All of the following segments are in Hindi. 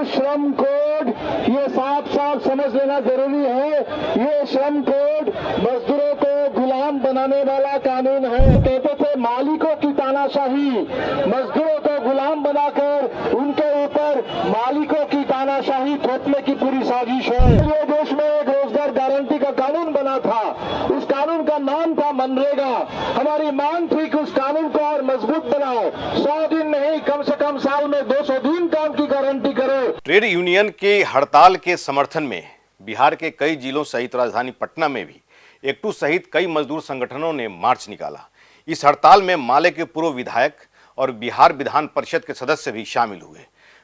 श्रम कोड ये साफ साफ समझ लेना जरूरी है, ये श्रम कोड मजदूरों को गुलाम बनाने वाला कानून है। कहते थे मालिकों की तानाशाही, मजदूरों को गुलाम बनाकर उनके ऊपर मालिकों की तानाशाही थोपने की पूरी साजिश है। ये देश में एक रोजगार गारंटी का कानून बना था, उस कानून का नाम था मनरेगा। हमारी मांग थी कि उस कानून को और मजबूत बनाओ, 100 दिन नहीं कम से कम साल में 200 दिन काम की गारंटी करो। ट्रेड यूनियन के हड़ताल के समर्थन में बिहार के कई जिलों सहित राजधानी पटना में भी एकटू सहित कई मजदूर संगठनों ने मार्च निकाला। इस हड़ताल में माले के पूर्व विधायक और बिहार विधान परिषद के सदस्य भी शामिल हुए।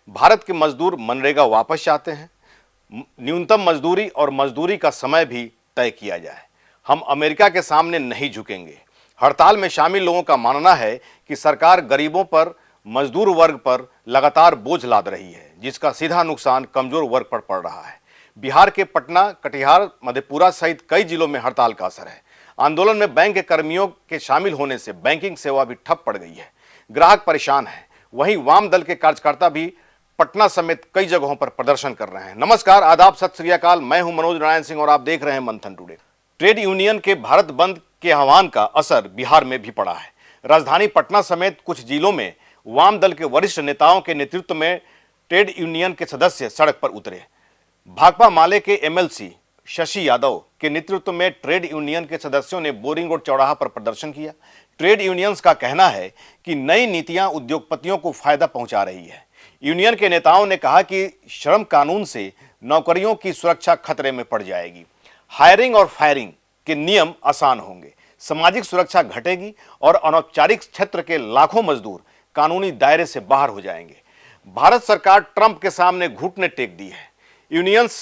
भारत के मजदूर मनरेगा वापस चाहते हैं, न्यूनतम मजदूरी और मजदूरी का समय भी तय किया जाए। हम अमेरिका के सामने नहीं झुकेंगे। हड़ताल में शामिल लोगों का मानना है कि सरकार गरीबों पर, मजदूर वर्ग पर लगातार बोझ लाद रही है, जिसका सीधा नुकसान कमजोर वर्ग पर पड़ रहा है। बिहार के पटना, कटिहार, मधेपुरा सहित कई जिलों में हड़ताल का असर है। आंदोलन में बैंक के कर्मियों के शामिल होने से बैंकिंग सेवा भी ठप पड़ गई है, ग्राहक परेशान है। वहीं वाम दल के कार्यकर्ता भी पटना समेत कई जगहों पर प्रदर्शन कर रहे हैं। नमस्कार, आदाब, सत श्री अकाल। मैं हूं मनोज नारायण सिंह और आप देख रहे हैं मंथन टुडे। ट्रेड यूनियन के भारत बंद के आह्वान का असर बिहार में भी पड़ा है। राजधानी पटना समेत कुछ जिलों में वाम दल के वरिष्ठ नेताओं के नेतृत्व में ट्रेड यूनियन के सदस्य सड़क पर उतरे। भाकपा माले के एमएलसी शशि यादव के नेतृत्व में ट्रेड यूनियन के सदस्यों ने बोरिंग रोड चौराहा पर प्रदर्शन किया। ट्रेड यूनियंस का कहना है कि नई नीतियां उद्योगपतियों को फायदा पहुंचा रही है। यूनियन के नेताओं ने कहा कि श्रम कानून से नौकरियों की सुरक्षा खतरे में पड़ जाएगी, हायरिंग और फायरिंग के नियम आसान होंगे, सामाजिक सुरक्षा घटेगी और अनौपचारिक क्षेत्र के लाखों मजदूर कानूनी दायरे से बाहर हो जाएंगे। भारत सरकार ट्रंप के सामने घुटने टेक दी है। यूनियंस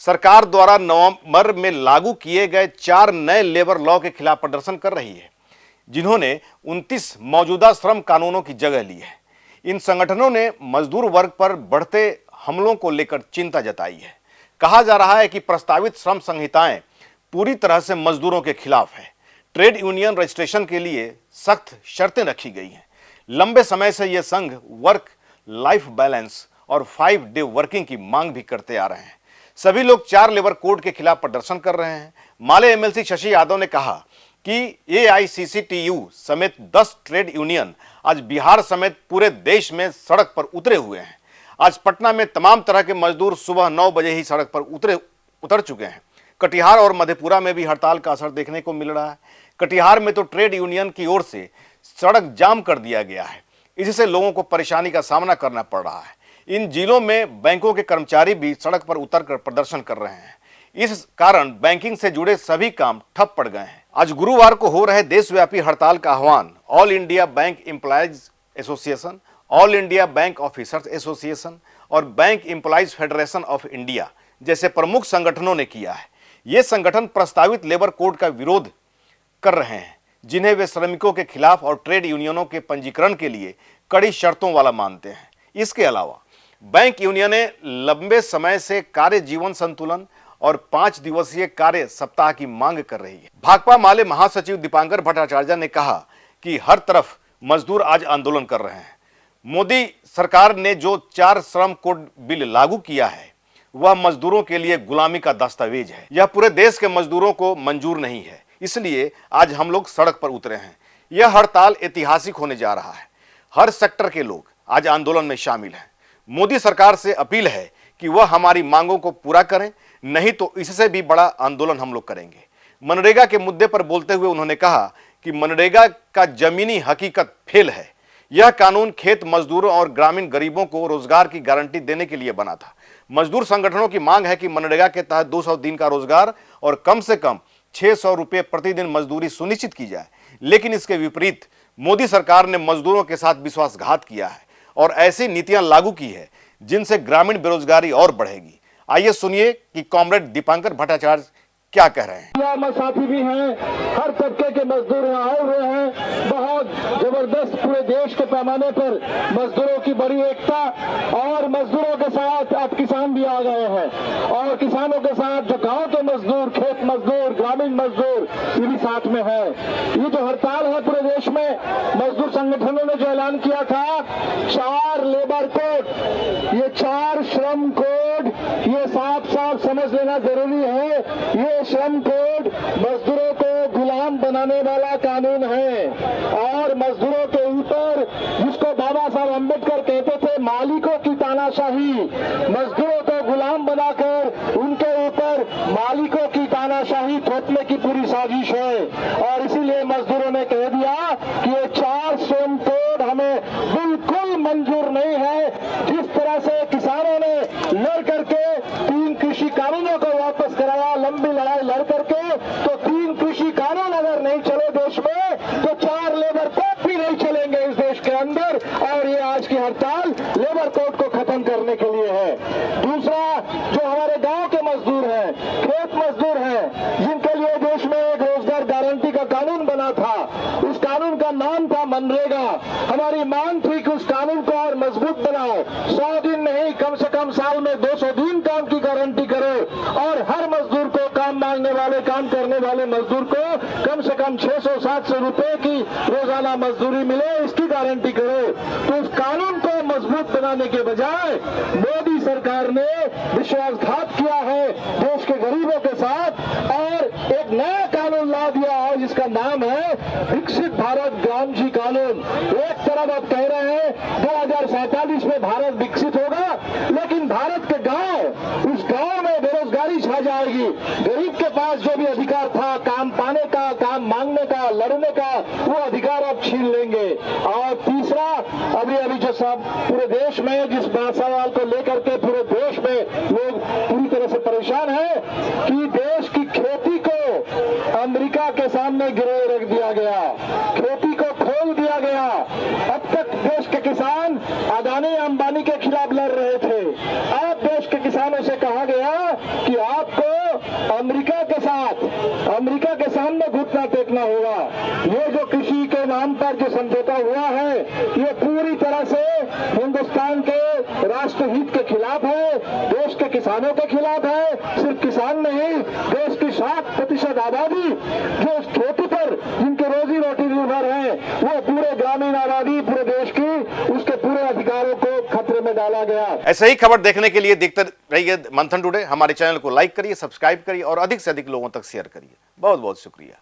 सरकार द्वारा नवंबर में लागू किए गए 4 नए लेबर लॉ के खिलाफ प्रदर्शन कर रही है, जिन्होंने 29 मौजूदा श्रम कानूनों की जगह ली है। इन संगठनों ने मजदूर वर्ग पर बढ़ते हमलों को लेकर चिंता जताई है। कहा जा रहा है कि प्रस्तावित श्रम संहिताएं पूरी तरह से मजदूरों के खिलाफ है। ट्रेड यूनियन रजिस्ट्रेशन के लिए सख्त शर्तें रखी गई हैं। लंबे समय से यह संघ वर्क लाइफ बैलेंस और 5 डे वर्किंग की मांग भी करते आ रहे हैं। सभी लोग 4 लेबर कोड के खिलाफ प्रदर्शन कर रहे हैं। माले एमएलसी शशि यादव ने कहा कि AICCTU समेत 10 ट्रेड यूनियन आज बिहार समेत पूरे देश में सड़क पर उतरे हुए हैं। आज पटना में तमाम तरह के मजदूर सुबह 9 बजे ही सड़क पर उतर चुके हैं। कटिहार और मधेपुरा में भी हड़ताल का असर देखने को मिल रहा है। कटिहार में तो ट्रेड यूनियन की ओर से सड़क जाम कर दिया गया है, इससे लोगों को परेशानी का सामना करना पड़ रहा है। इन जिलों में बैंकों के कर्मचारी भी सड़क पर उतरकर प्रदर्शन कर रहे हैं। इस कारण बैंकिंग से जुड़े सभी काम ठप पड़ गए हैं। आज गुरुवार को हो रहे देशव्यापी हड़ताल का आह्वान all India bank employees association, all India bank officers association और bank employees federation of India जैसे प्रमुख संगठनों ने किया है। ये संगठन प्रस्तावित लेबर कोड का विरोध कर रहे हैं, जिन्हें वे श्रमिकों के खिलाफ और ट्रेड यूनियनों के पंजीकरण के लिए कड़ी शर्तों वाला मानते हैं। इसके अलावा बैंक यूनियनें लंबे समय से कार्य जीवन संतुलन और 5 दिवसीय कार्य सप्ताह की मांग कर रही है। भाकपा माले महासचिव दीपांकर भट्टाचार्य ने कहा कि हर तरफ मजदूर आज आंदोलन कर रहे हैं। मोदी सरकार ने जो 4 श्रम कोड बिल लागू किया है वह मजदूरों के लिए गुलामी का दस्तावेज है। यह पूरे देश के मजदूरों को मंजूर नहीं है, इसलिए आज हम लोग सड़क पर उतरे हैं। यह हड़ताल ऐतिहासिक होने जा रहा है। हर सेक्टर के लोग आज आंदोलन में शामिल हैं। मोदी सरकार से अपील है कि वह हमारी मांगों को पूरा करें, नहीं तो इससे भी बड़ा आंदोलन हम लोग करेंगे। मनरेगा के मुद्दे पर बोलते हुए उन्होंने कहा कि मनरेगा का जमीनी हकीकत फेल है। यह कानून खेत मजदूरों और ग्रामीण गरीबों को रोजगार की गारंटी देने के लिए बना था। मजदूर संगठनों की मांग है कि मनरेगा के तहत 200 दिन का रोजगार और कम से कम 600 रुपये प्रतिदिन मजदूरी सुनिश्चित की जाए। लेकिन इसके विपरीत मोदी सरकार ने मजदूरों के साथ विश्वासघात किया है और ऐसी नीतियां लागू की है जिनसे ग्रामीण बेरोजगारी और बढ़ेगी। आइए सुनिए कि कॉमरेड दीपांकर भट्टाचार्य क्या कह रहे हैं। साथी भी हैं, हर तबके के मजदूर यहाँ आए हुए हैं। बहुत जबरदस्त पूरे देश के पैमाने पर मजदूरों की बड़ी एकता और मजदूरों के साथ अब किसान भी आ गए हैं और किसानों के साथ जो गांव के मजदूर, खेत मजदूर, ग्रामीण मजदूर ये भी साथ में है। ये जो हड़ताल है पूरे देश में, मजदूर संगठनों ने जो ऐलान किया था 4 लेबर कोड, ये 4 श्रम कोड ये साफ साफ समझ लेना जरूरी है, ये श्रम कोड मजदूरों को गुलाम बनाने वाला कानून है और मजदूरों के ऊपर, जिसको बाबा साहब अम्बेडकर कहते थे मालिकों की तानाशाही, मजदूरों को गुलाम बनाकर उनके ऊपर मालिकों की तानाशाही थोपने की पूरी साजिश है। और इसीलिए मजदूरों ने कह दिया कि ये 4 श्रम कोड हमें बिल्कुल मंजूर नहीं है। जिस तरह से किसानों ने लड़ करके 3 कृषि कानूनों को वापस कराया, लंबी लड़ाई लड़ करके, तो 3 कृषि कानून अगर नहीं चले देश में तो 4 लेबर कोड भी नहीं चलेंगे इस देश के अंदर। और ये आज की हड़ताल लेबर कोड को खत्म करने के लिए है। दूसरा, जो हमारे गांव के मजदूर हैं, खेत मजदूर हैं, जिनके लिए देश में एक रोजगार गारंटी का कानून बना था, उस कानून का नाम था मनरेगा। हमारी मांग थी कि उस कानून को और मजबूत बनाओ, 100 दिन नहीं कम से कम साल में 200 दिन काम की गारंटी करो और हर मजदूर को, काम मांगने वाले, काम करने वाले मजदूर को कम से कम 600-700 रुपए की रोजाना मजदूरी मिले, इसकी गारंटी करो। तो उस कानून को मजबूत बनाने के बजाय मोदी सरकार ने विश्वासघात किया है देश के गरीबों के साथ और एक नया कानून ला दिया है जिसका नाम है विकसित भारत ग्रामजी कानून। एक तरफ आप कह रहे हैं 2047 में भारत विकसित होगा, लेकिन भारत के गांव, उस गांव में बेरोजगारी छा जाएगी। गरीब के पास जो भी अधिकार था काम पाने का, काम मांगने का, लड़ने का, वो अधिकार आप छीन लेंगे। और तीसरा, अभी जो सब पूरे देश में जिस सवाल को लेकर के पूरे देश में लोग पूरी तरह से परेशान है कि देश की खेती को अमेरिका के सामने गिरवे रख दिया गया, खेती को खोल दिया गया। अब तक देश के किसान अदानी अंबानी के खिलाफ लड़ रहे थे, अब देश के किसानों से कहा गया कि आपको अमेरिका के सामने घुटना टेकना होगा। ये जो कृषि के नाम पर जो समझौता हुआ है, ये पूरी तरह से हिंदुस्तान के राष्ट्रहित के खिलाफ है, देश के किसानों के खिलाफ है। सिर्फ किसान नहीं, देश की 60% आबादी जो इस खेती पर जिनके रोजी रोटी निर्भर है, वो पूरे ग्रामीण आबादी पूरे देश की, उसके पूरे अधिकारों को खतरे में डाला गया। ऐसे ही खबर देखने के लिए देखते रहिए मंथन टुडे। हमारे चैनल को लाइक करिए, सब्सक्राइब करिए और अधिक से अधिक लोगों तक शेयर करिए। बहुत बहुत शुक्रिया।